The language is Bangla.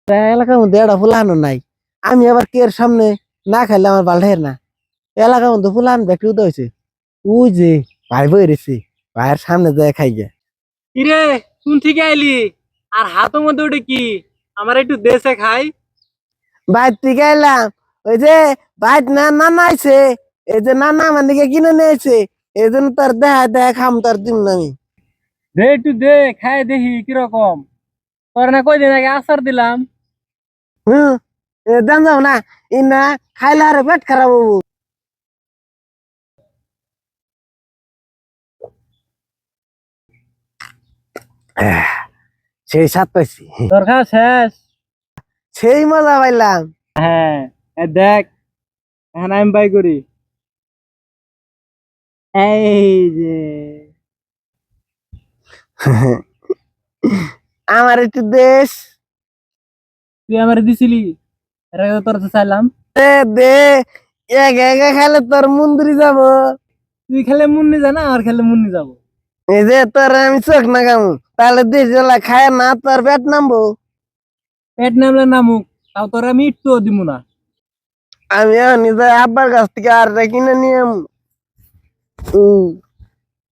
এলাকার মধ্যে একটা ফুলানো নাই। আমি আবার কে সামনে না খাইলে আমার ভাল লাগে না। এলাকার মধ্যে ফুলান ব্যক্তি উদয় হয়েছে। ওই যে ভাই বই রয়েছে, ভাইয়ের সামনে যায় খাই গে। কিরে, কোন থেকে আইলি? আর হাতের মধ্যে ওটা কি? আমার একটু দেশে খাই। বাইর থেকে এলাম। ওই যে বাইর না নানা আইছে, এই যে নানা আমার দিকে কিনে নিয়েছে, এই জন্য তোর দেখা দেখা খাম তোর দিন আমি। দে একটু দে, খাই দেখি কিরকম। তোর না কয়দিন আগে আচার দিলাম। হুম, দেন যাও না, ই না খাইলে আর পেট খারাপ হবো। আহ, সেই স্বাদ পাইছি, তোর খাওয়া শেষ? সেই মজা পাইলাম। হ্যাঁ, দেখ এখন আমি বাই করি। এই যে আমার একটু দেশ তুই আমার দিছিলি, এর আগে তো তোর কাছে চাইলাম। দে দে, একা একা খাইলে তোর মন্দিরে যাব। তুই খেলে মুন্নি যা না, আর খেলে মুন্নি যাবো। এই যে তোর আমি চোখ না কামু, তাহলে দেশ জ্বালা খায় না তোর পেট নামবো। পেট নামলে নামুক, তাও তোর আমি একটু দিব না। আমি নিজে আব্বার কাছ থেকে আর কিনে নিয়ে